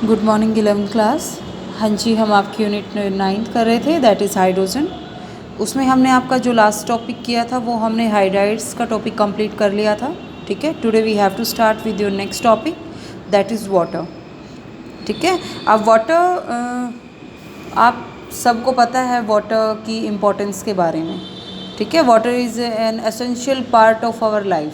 Good morning 11th class. हाँ जी, हम आपकी यूनिट 9th कर रहे थे, दैट इज़ हाइड्रोजन। उसमें हमने आपका जो लास्ट टॉपिक किया था वो हमने हाइड्राइड्स का टॉपिक कंप्लीट कर लिया था। ठीक है, today we have to start with your next topic, that is water. ठीक है, अब वाटर आप सबको पता है वाटर की इम्पोर्टेंस के बारे में। ठीक है, water is an essential part of our life.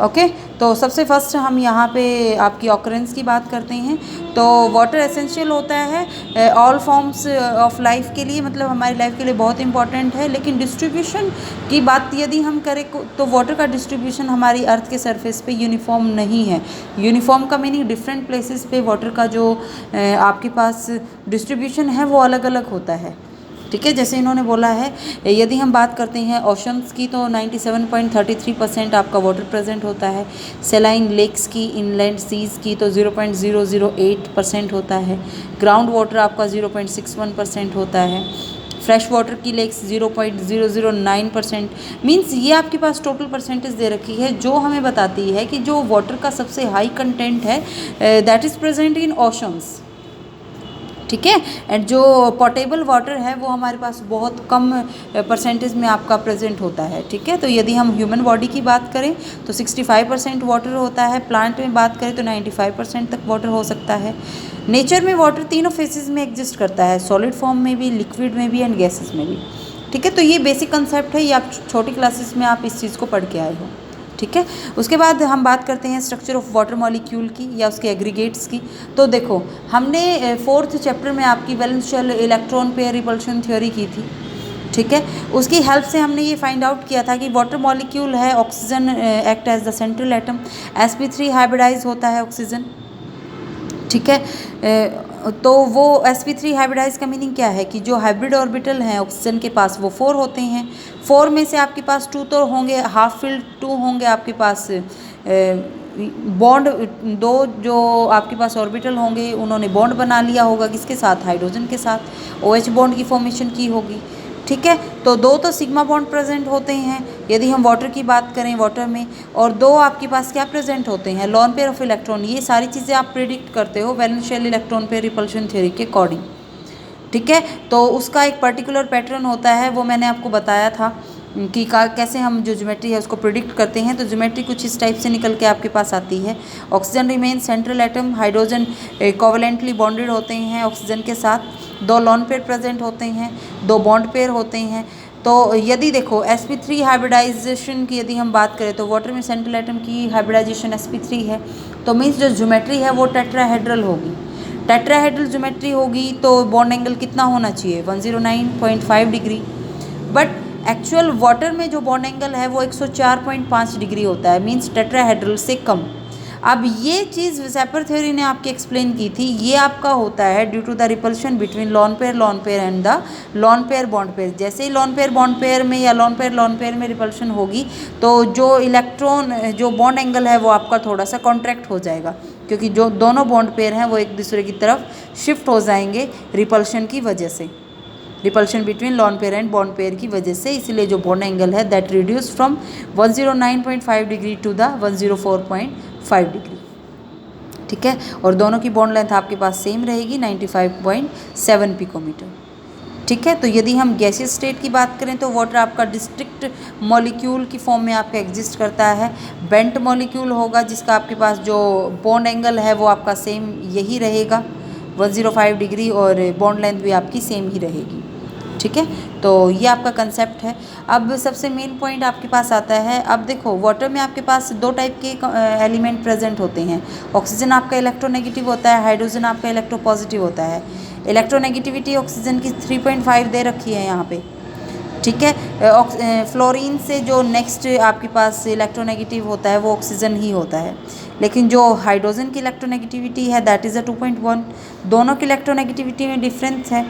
Okay, तो सबसे फर्स्ट हम यहाँ पे आपकी ऑकरेंस की बात करते हैं। तो वाटर एसेंशियल होता है ऑल फॉर्म्स ऑफ लाइफ के लिए, मतलब हमारी लाइफ के लिए बहुत इंपॉर्टेंट है। लेकिन डिस्ट्रीब्यूशन की बात यदि हम करें तो वाटर का डिस्ट्रीब्यूशन हमारी अर्थ के सरफेस पे यूनिफॉर्म नहीं है। यूनिफॉर्म का मीनिंग डिफरेंट प्लेसेस पे वाटर का जो आपके पास डिस्ट्रीब्यूशन है वो अलग अलग होता है। ठीक है, जैसे इन्होंने बोला है, यदि हम बात करते हैं ओशंस की तो 97.33% आपका वाटर प्रेजेंट होता है। सेलाइन लेक्स की, इनलैंड सीज़ की तो 0.008% होता है। ग्राउंड वाटर आपका 0.61% होता है। फ्रेश वाटर की लेक्स 0.009%। मीन्स ये आपके पास टोटल परसेंटेज दे रखी है जो हमें बताती है कि जो वाटर का सबसे हाई कंटेंट है that is present in oceans. ठीक है, एंड जो पोर्टेबल वाटर है वो हमारे पास बहुत कम परसेंटेज में आपका प्रेजेंट होता है। ठीक है, तो यदि हम ह्यूमन बॉडी की बात करें तो 65% वाटर होता है। प्लांट में बात करें तो 95% तक वाटर हो सकता है। नेचर में वाटर तीनों फेसेस में एग्जिस्ट करता है, सॉलिड फॉर्म में भी, लिक्विड में भी एंड गैसेस में भी। ठीक है, तो ये बेसिक कंसेप्ट है, ये आप छोटी क्लासेस में आप इस चीज़ को पढ़ के आए हो। ठीक है, उसके बाद हम बात करते हैं स्ट्रक्चर ऑफ वाटर मॉलिक्यूल की या उसके एग्रीगेट्स की। तो देखो, हमने 4th चैप्टर में आपकी valence shell electron pair repulsion theory की थी। ठीक है, उसकी हेल्प से हमने ये फाइंड आउट किया था कि वाटर मॉलिक्यूल है, oxygen act as the central atom, sp3 hybridize होता है ऑक्सीजन। ठीक है, तो वो sp3 हाइब्रिडाइज का मीनिंग क्या है कि जो हाइब्रिड ऑर्बिटल हैं ऑक्सीजन के पास वो 4 होते हैं। 4 में से आपके पास 2 तो होंगे हाफ फिल्ड, 2 होंगे आपके पास बॉन्ड। 2 जो आपके पास ऑर्बिटल होंगे उन्होंने बॉन्ड बना लिया होगा, किसके साथ? हाइड्रोजन के साथ, OH बॉन्ड की फॉर्मेशन की होगी। ठीक है, तो 2 तो सिग्मा बॉन्ड प्रेजेंट होते हैं यदि हम वाटर की बात करें वाटर में, और 2 आपके पास क्या प्रेजेंट होते हैं? Lone pair of electron. ये सारी चीज़ें आप प्रिडिक्ट करते हो valence shell electron pair repulsion theory के अकॉर्डिंग। ठीक है, तो उसका एक पर्टिकुलर पैटर्न होता है, वो मैंने आपको बताया था कि कैसे हम जो ज्योमेट्री है उसको प्रिडिक्ट करते हैं। तो ज्योमेट्री कुछ इस टाइप से निकल के आपके पास आती है। Oxygen remain central atom, hydrogen covalently bonded होते हैं ऑक्सीजन के साथ, 2 लॉन पेयर प्रेजेंट होते हैं, 2 बॉन्ड पेयर होते हैं। तो यदि देखो sp3 हाइब्रिडाइजेशन की यदि हम बात करें तो वाटर में सेंट्रल एटम की हाइब्रिडाइजेशन sp3 है, तो मीन्स जो ज्योमेट्री है वो टेट्राहेड्रल होगी। टेट्राहेड्रल ज्योमेट्री होगी तो बॉन्ड एंगल कितना होना चाहिए? 109.5 डिग्री। बट एक्चुअल वाटर में जो बॉन्ड एंगल है वो 104.5 डिग्री होता है, मीन्स टेट्राहेड्रल से कम। अब ये चीज़ सेपर थ्योरी ने आपकी एक्सप्लेन की थी, ये आपका होता है due to the repulsion between lone pair and the lone pair bond pair. जैसे ही लॉन पेयर बॉन्ड पेयर में या लॉन पेयर में रिपल्शन होगी तो जो इलेक्ट्रॉन जो बॉन्ड एंगल है वो आपका थोड़ा सा कॉन्ट्रैक्ट हो जाएगा, क्योंकि जो दोनों बॉन्ड पेयर हैं वो एक दूसरे की तरफ शिफ्ट हो जाएंगे रिपल्शन की वजह से, repulsion between lone pair and bond pair की वजह से। इसलिए जो बॉन्ड एंगल है that reduce from 109.5 degree to the 104.5 degree. ठीक है, और दोनों की बॉन्ड लेंथ आपके पास सेम रहेगी 95.7 पिकोमीटर। ठीक है, तो यदि हम गैसियस स्टेट की बात करें तो वाटर आपका डिस्ट्रिक्ट मॉलिक्यूल की फॉर्म में आपका एग्जिस्ट करता है। बेंट मॉलिक्यूल होगा जिसका आपके पास जो बॉन्ड एंगल है वो आपका सेम यही रहेगा 105 डिग्री, और बॉन्ड लेंथ भी आपकी सेम ही रहेगी। ठीक है, तो ये आपका कंसेप्ट है। अब सबसे मेन पॉइंट आपके पास आता है, अब देखो वाटर में आपके पास 2 टाइप के एलिमेंट प्रेजेंट होते हैं। ऑक्सीजन आपका इलेक्ट्रोनेगेटिव होता है, हाइड्रोजन आपका इलेक्ट्रोपॉजिटिव होता है। इलेक्ट्रोनेगेटिविटी ऑक्सीजन की 3.5 दे रखी है यहाँ पे। ठीक है, फ्लोरीन से जो नेक्स्ट आपके पास इलेक्ट्रोनेगेटिव होता है वो ऑक्सीजन ही होता है, लेकिन जो हाइड्रोजन की इलेक्ट्रोनेगेटिविटी है दैट इज़ अ 2.1। दोनों की इलेक्ट्रोनेगेटिविटी में डिफरेंस है।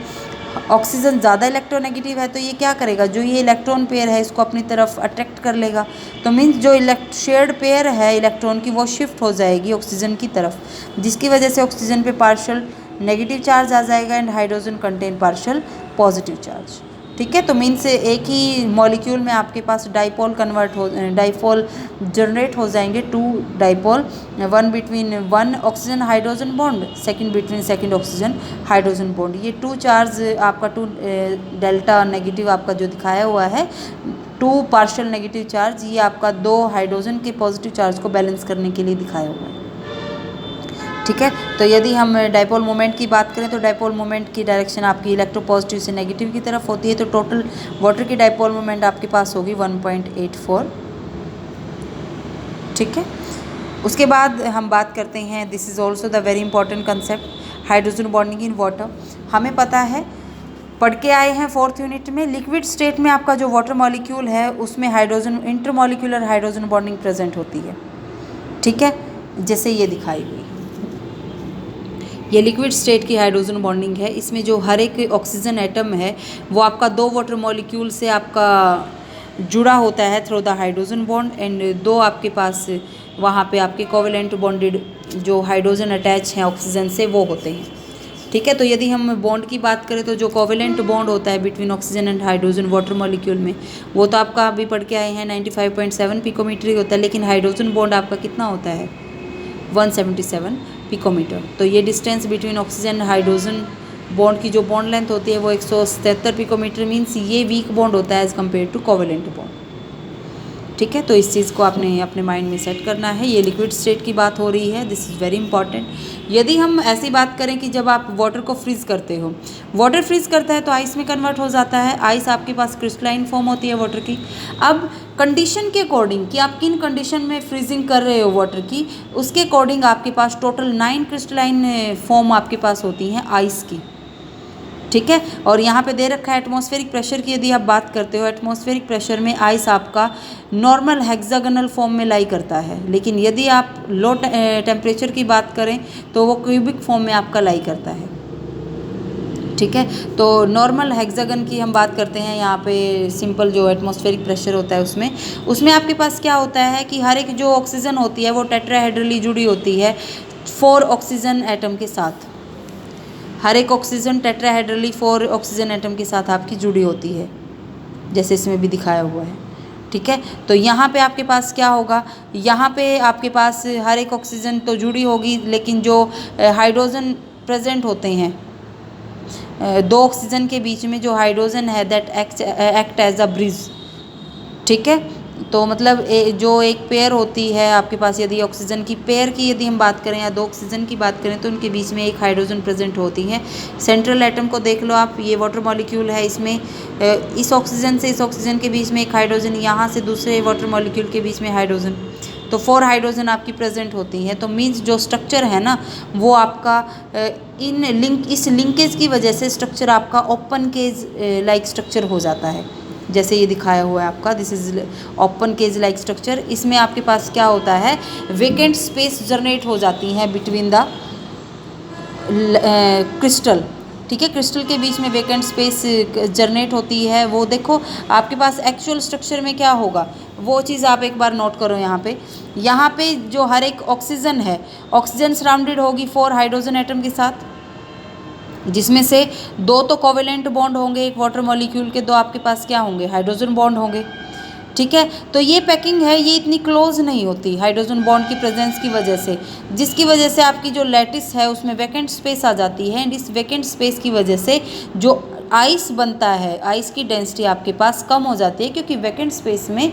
ऑक्सीजन ज़्यादा इलेक्ट्रोनेगेटिव है तो ये क्या करेगा, जो ये इलेक्ट्रॉन पेयर है इसको अपनी तरफ अट्रैक्ट कर लेगा, तो मीन्स जो शेयर्ड पेयर है इलेक्ट्रॉन की वो शिफ्ट हो जाएगी ऑक्सीजन की तरफ, जिसकी वजह से ऑक्सीजन पे पार्शियल नेगेटिव चार्ज आ जाएगा and hydrogen contain partial positive charge. ठीक है। तो मीन्स एक ही मॉलिक्यूल में आपके पास डाइपोल जनरेट हो जाएंगे, 2 dipole, one between 1 oxygen hydrogen bond, second between second oxygen hydrogen bond. ये 2 चार्ज आपका 2 डेल्टा नेगेटिव आपका जो दिखाया हुआ है, 2 पार्शियल नेगेटिव चार्ज, ये आपका 2 हाइड्रोजन के पॉजिटिव चार्ज को बैलेंस करने के लिए दिखाया हुआ है। ठीक है। तो यदि हम डाइपोल मोमेंट की बात करें तो डाइपोल मोमेंट की डायरेक्शन आपकी इलेक्ट्रोपॉजिटिव से नेगेटिव की तरफ होती है। तो टोटल वाटर की डाइपोल मोमेंट आपके पास होगी 1.84। ठीक है। उसके बाद हम बात करते हैं, this is also the very important concept, hydrogen bonding in water. हमें पता है, पढ़ के आए हैं 4th यूनिट में, लिक्विड स्टेट में आपका जो वाटर मॉलिक्यूल है उसमें hydrogen intermolecular hydrogen bonding present होती है। ठीक है, जैसे ये दिखाई हुई, ये लिक्विड स्टेट की हाइड्रोजन बॉन्डिंग है। इसमें जो हर एक ऑक्सीजन एटम है वो आपका 2 वाटर मॉलिक्यूल से आपका जुड़ा होता है through the hydrogen bond, and 2 आपके पास वहाँ पे आपके कोवेलेंट बॉन्डेड जो हाइड्रोजन अटैच हैं ऑक्सीजन से वो होते हैं। ठीक है। तो यदि हम बॉन्ड की बात करें तो जो कोवेलेंट बॉन्ड होता है between oxygen and hydrogen water molecule में, वो तो आपका अभी पढ़ के आए हैं 95.7 पिकोमीटर ही होता है, लेकिन हाइड्रोजन बॉन्ड आपका कितना होता है 177 पिकोमीटर। तो ये distance between oxygen and hydrogen bond की जो बॉन्ड लेंथ होती है वो 177 पिकोमीटर, मीन्स ये वीक बॉन्ड होता है as compare to covalent bond. ठीक है। तो इस चीज़ को आपने अपने माइंड में सेट करना है। ये लिक्विड स्टेट की बात हो रही है, दिस इज़ वेरी इंपॉर्टेंट। यदि हम ऐसी बात करें कि जब आप वाटर को फ्रीज़ करते हो, वाटर फ्रीज़ करता है तो आइस में कन्वर्ट हो जाता है। आइस आपके पास क्रिस्टलाइन फॉर्म होती है वाटर की। अब कंडीशन के अकॉर्डिंग कि आप किन कंडीशन में फ्रीजिंग कर रहे हो वाटर की, उसके अकॉर्डिंग आपके पास टोटल 9 क्रिस्टलाइन फॉर्म आपके पास होती हैं आइस की। ठीक है। और यहाँ पे दे रखा है एटमॉस्फेरिक प्रेशर की, यदि आप बात करते हो एटमॉस्फेरिक प्रेशर में आइस आपका नॉर्मल हेक्सागोनल फॉर्म में लाई करता है, लेकिन यदि आप लो टेम्परेचर की बात करें तो वो क्यूबिक फॉर्म में आपका लाई करता है। ठीक है। तो नॉर्मल हेक्सागन की हम बात करते हैं, यहाँ पे सिंपल जो एटमॉस्फेरिक प्रेशर होता है उसमें आपके पास क्या होता है कि हर एक जो ऑक्सीजन होती है वो टेट्राहेड्रली जुड़ी होती है 4 ऑक्सीजन एटम के साथ। हर एक ऑक्सीजन टेट्राहेड्रली 4 ऑक्सीजन एटम के साथ आपकी जुड़ी होती है, जैसे इसमें भी दिखाया हुआ है। ठीक है। तो यहाँ पे आपके पास क्या होगा, यहाँ पे आपके पास हर एक ऑक्सीजन तो जुड़ी होगी, लेकिन जो हाइड्रोजन प्रेजेंट होते हैं 2 ऑक्सीजन के बीच में जो हाइड्रोजन है that act as a bridge. ठीक है। तो मतलब जो एक पेयर होती है आपके पास, यदि ऑक्सीजन की पेयर की यदि हम बात करें या 2 ऑक्सीजन की बात करें तो उनके बीच में एक हाइड्रोजन प्रेजेंट होती है। सेंट्रल एटम को देख लो आप, ये वाटर मॉलिक्यूल है, इसमें इस ऑक्सीजन से इस ऑक्सीजन के बीच में एक हाइड्रोजन, यहाँ से दूसरे वाटर मॉलिक्यूल के बीच में हाइड्रोजन, तो 4 हाइड्रोजन आपकी प्रेजेंट होती हैं। तो मीन्स जो स्ट्रक्चर है ना वो आपका इस लिंकेज की वजह से स्ट्रक्चर आपका ओपन केज लाइक स्ट्रक्चर हो जाता है, जैसे ये दिखाया हुआ है आपका, this is open cage like structure. इसमें आपके पास क्या होता है, वेकेंट स्पेस जनरेट हो जाती हैं बिटवीन द क्रिस्टल। ठीक है। क्रिस्टल के बीच में वेकेंट स्पेस जनरेट होती है। वो देखो आपके पास एक्चुअल स्ट्रक्चर में क्या होगा, वो चीज़ आप एक बार नोट करो। यहाँ पे जो हर एक ऑक्सीजन है, ऑक्सीजन सराउंडेड होगी 4 हाइड्रोजन एटम के साथ, जिसमें से 2 तो कोवेलेंट बॉन्ड होंगे एक वाटर मॉलिक्यूल के, 2 आपके पास क्या होंगे, हाइड्रोजन बॉन्ड होंगे। ठीक है। तो ये पैकिंग है ये इतनी क्लोज नहीं होती हाइड्रोजन बॉन्ड की प्रेजेंस की वजह से, जिसकी वजह से आपकी जो लैटिस है उसमें वैकेंट स्पेस आ जाती है, एंड इस वैकेंट स्पेस की वजह से जो आइस बनता है, आइस की डेंसिटी आपके पास कम हो जाती है, क्योंकि वैकेंट स्पेस में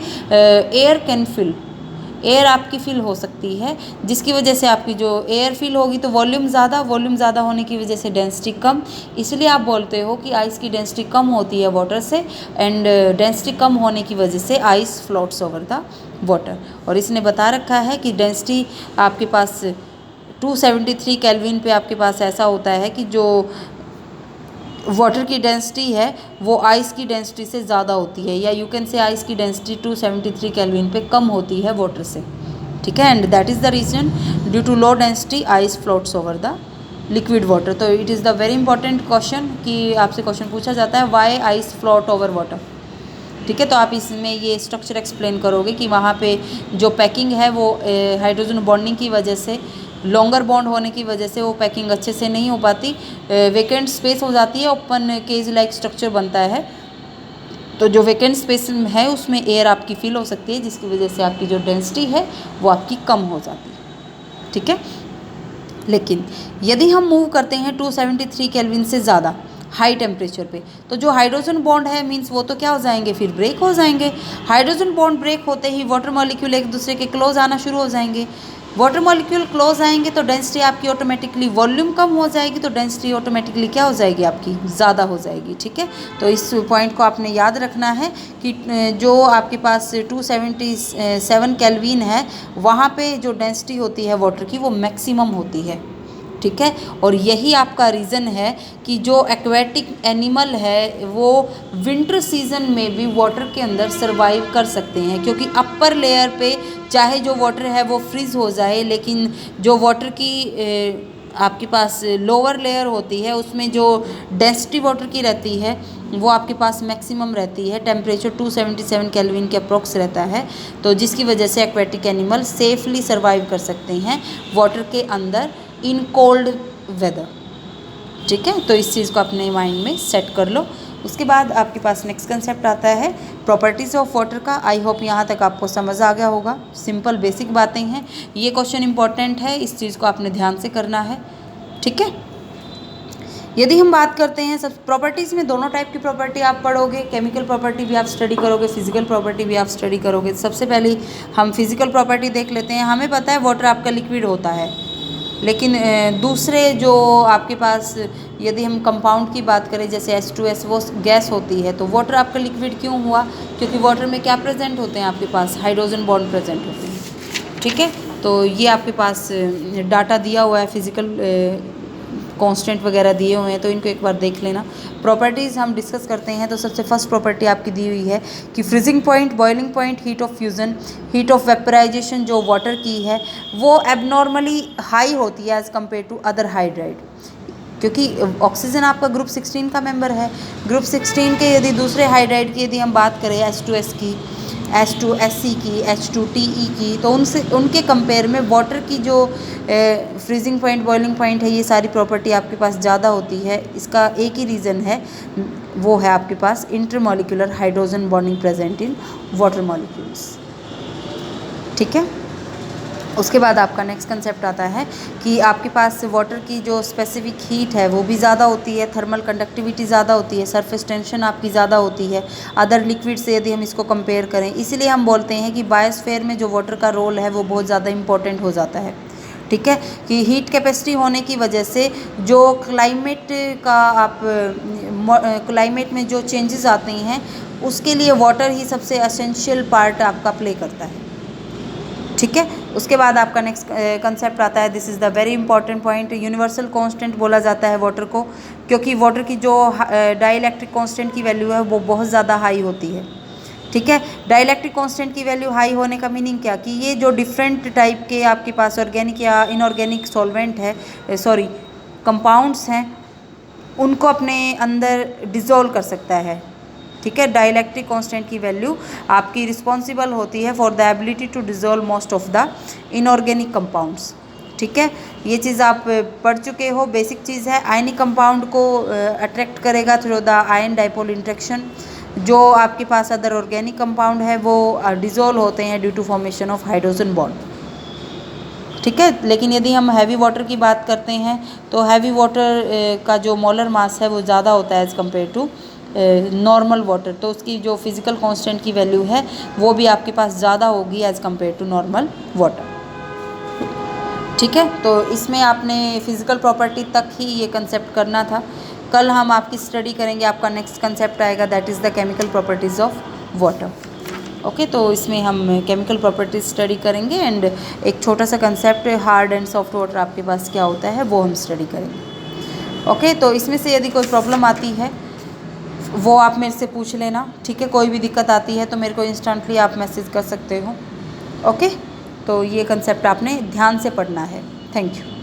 एयर आपकी फिल हो सकती है, जिसकी वजह से आपकी जो एयर फिल होगी तो वॉल्यूम ज़्यादा होने की वजह से डेंसिटी कम। इसलिए आप बोलते हो कि आइस की डेंसिटी कम होती है वाटर से, एंड डेंसिटी कम होने की वजह से ice floats over the water. और इसने बता रखा है कि डेंसिटी आपके पास 273 केल्विन पे आपके पास ऐसा होता है कि जो वाटर की डेंसिटी है वो आइस की डेंसिटी से ज़्यादा होती है, या यू कैन से आइस की डेंसिटी 273 केल्विन पे कम होती है वाटर से। ठीक है। And that is the reason, due to low density ice floats over the liquid water. तो it is the very important question कि आपसे क्वेश्चन पूछा जाता है why ice float over water. ठीक है। तो आप इसमें ये स्ट्रक्चर एक्सप्लेन करोगे कि वहाँ पे जो पैकिंग है वो हाइड्रोजन बॉन्डिंग की वजह से, लॉन्गर बॉन्ड होने की वजह से वो पैकिंग अच्छे से नहीं हो पाती, वेकेंट स्पेस हो जाती है, ओपन केज लाइक स्ट्रक्चर बनता है, तो जो वैकेंट स्पेस है उसमें एयर आपकी फिल हो सकती है, जिसकी वजह से आपकी जो डेंसिटी है वो आपकी कम हो जाती है। ठीक है, लेकिन यदि हम मूव करते हैं 273 केल्विन से ज़्यादा हाई टेम्परेचर पे, तो जो हाइड्रोजन बॉन्ड है मींस वो तो क्या हो जाएंगे, फिर ब्रेक हो जाएंगे। हाइड्रोजन बॉन्ड ब्रेक होते ही वाटर मॉलिक्यूल एक दूसरे के क्लोज आना शुरू हो जाएंगे। वाटर मॉलिक्यूल क्लोज आएंगे तो डेंसिटी आपकी ऑटोमेटिकली, वॉल्यूम कम हो जाएगी तो डेंसिटी ऑटोमेटिकली क्या हो जाएगी आपकी, ज़्यादा हो जाएगी। ठीक है, तो इस पॉइंट को आपने याद रखना है कि जो आपके पास 277 केल्विन है वहाँ पे जो डेंसिटी होती है वाटर की वो मैक्सिमम होती है। ठीक है, और यही आपका रीज़न है कि जो एक्वेटिक एनिमल है वो विंटर सीजन में भी वाटर के अंदर सरवाइव कर सकते हैं, क्योंकि अपर लेयर पे चाहे जो वाटर है वो फ्रीज हो जाए, लेकिन जो वाटर की आपके पास लोअर लेयर होती है उसमें जो डेंसिटी वाटर की रहती है वो आपके पास मैक्सिमम रहती है, टेम्परेचर 277 केल्विन के अप्रोक्स रहता है, तो जिसकी वजह से एक्वेटिक एनिमल सेफली सर्वाइव कर सकते हैं वाटर के अंदर इन कोल्ड वेदर। ठीक है, तो इस चीज़ को अपने माइंड में सेट कर लो। उसके बाद आपके पास नेक्स्ट कंसेप्ट आता है प्रॉपर्टीज़ ऑफ वाटर का। आई होप यहाँ तक आपको समझ आ गया होगा, सिंपल बेसिक बातें हैं। ये क्वेश्चन इंपॉर्टेंट है, इस चीज़ को आपने ध्यान से करना है। ठीक है, यदि हम बात करते हैं सब प्रॉपर्टीज़ में, दोनों टाइप की प्रॉपर्टी आप पढ़ोगे, केमिकल प्रॉपर्टी भी आप स्टडी करोगे, फिजिकल प्रॉपर्टी भी आप स्टडी करोगे। सबसे पहले हम फिजिकल प्रॉपर्टी देख लेते हैं। हमें पता है वाटर आपका लिक्विड होता है, लेकिन दूसरे जो आपके पास यदि हम कंपाउंड की बात करें जैसे H2S वो गैस होती है, तो वाटर आपका लिक्विड क्यों हुआ, क्योंकि वाटर में क्या प्रेजेंट होते हैं आपके पास, हाइड्रोजन बॉन्ड प्रेजेंट होते हैं। ठीक है, तो ये आपके पास डाटा दिया हुआ है, फिजिकल कांस्टेंट वगैरह दिए हुए हैं, तो इनको एक बार देख लेना। प्रॉपर्टीज़ हम डिस्कस करते हैं, तो सबसे फर्स्ट प्रॉपर्टी आपकी दी हुई है कि freezing point, boiling point, heat of fusion, heat of vaporization जो वाटर की है वो एबनॉर्मली हाई होती है as compare to other hydride, क्योंकि ऑक्सीजन आपका ग्रुप 16 का मेंबर है। ग्रुप 16 के यदि दूसरे हाइड्राइड की यदि हम बात करें H2S की, H2SC की, H2TE की, तो उनसे उनके कंपेयर में वाटर की जो फ्रीजिंग पॉइंट, बॉइलिंग पॉइंट है, ये सारी प्रॉपर्टी आपके पास ज़्यादा होती है। इसका एक ही रीज़न है, वो है आपके पास intermolecular hydrogen bonding present in water molecules. ठीक है, उसके बाद आपका नेक्स्ट कंसेप्ट आता है कि आपके पास वाटर की जो स्पेसिफिक हीट है वो भी ज़्यादा होती है, थर्मल कंडक्टिविटी ज़्यादा होती है, सरफेस टेंशन आपकी ज़्यादा होती है अदर लिक्विड से यदि हम इसको कंपेयर करें। इसीलिए हम बोलते हैं कि बायोस्फीयर में जो वाटर का रोल है वो बहुत ज़्यादा इंपॉर्टेंट हो जाता है। ठीक है, कि हीट कैपेसिटी होने की वजह से जो क्लाइमेट का आप क्लाइमेट में जो चेंजेस आते हैं उसके लिए वाटर ही सबसे एसेंशियल पार्ट आपका प्ले करता है। ठीक है, उसके बाद आपका नेक्स्ट कंसेप्ट आता है, this is the very important point, universal constant बोला जाता है वाटर को, क्योंकि वाटर की जो डाइलेक्ट्रिक कांस्टेंट की वैल्यू है वो बहुत ज़्यादा हाई होती है। ठीक है, डाइलेक्ट्रिक कांस्टेंट की वैल्यू हाई होने का मीनिंग क्या, कि ये जो डिफरेंट टाइप के आपके पास ऑर्गेनिक या इनऑर्गेनिक सॉल्वेंट है, कंपाउंड्स हैं, उनको अपने अंदर डिज़ोल्व कर सकता है। ठीक है, डाइलेक्ट्रिक कांस्टेंट की वैल्यू आपकी रिस्पॉन्सिबल होती है for the ability to dissolve most of the inorganic compounds. ठीक है, ये चीज़ आप पढ़ चुके हो, बेसिक चीज़ है। आयनिक कंपाउंड को अट्रैक्ट करेगा through the ion dipole interaction. जो आपके पास अदर ऑर्गेनिक कंपाउंड है वो डिज़ोल्व होते हैं due to formation of hydrogen bond. ठीक है, लेकिन यदि हम हैवी वाटर की बात करते हैं तो हैवी वाटर का जो मोलर मास है वो ज़्यादा होता है as compare to normal water, तो उसकी जो फिज़िकल कांस्टेंट की वैल्यू है वो भी आपके पास ज़्यादा होगी as compare to normal water. ठीक है, तो इसमें आपने फिज़िकल प्रॉपर्टी तक ही ये कंसेप्ट करना था। कल हम आपकी स्टडी करेंगे, आपका नेक्स्ट कंसेप्ट आएगा that is the chemical properties of water. Okay, तो इसमें हम केमिकल प्रॉपर्टीज स्टडी करेंगे एंड एक छोटा सा concept hard and soft water आपके पास क्या होता है वो हम स्टडी करेंगे। ओके, तो इसमें से यदि कोई प्रॉब्लम आती है वो आप मेरे से पूछ लेना। ठीक है, कोई भी दिक्कत आती है तो मेरे को इंस्टेंटली आप मैसेज कर सकते हो। ओके, तो ये कंसेप्ट आपने ध्यान से पढ़ना है। Thank you.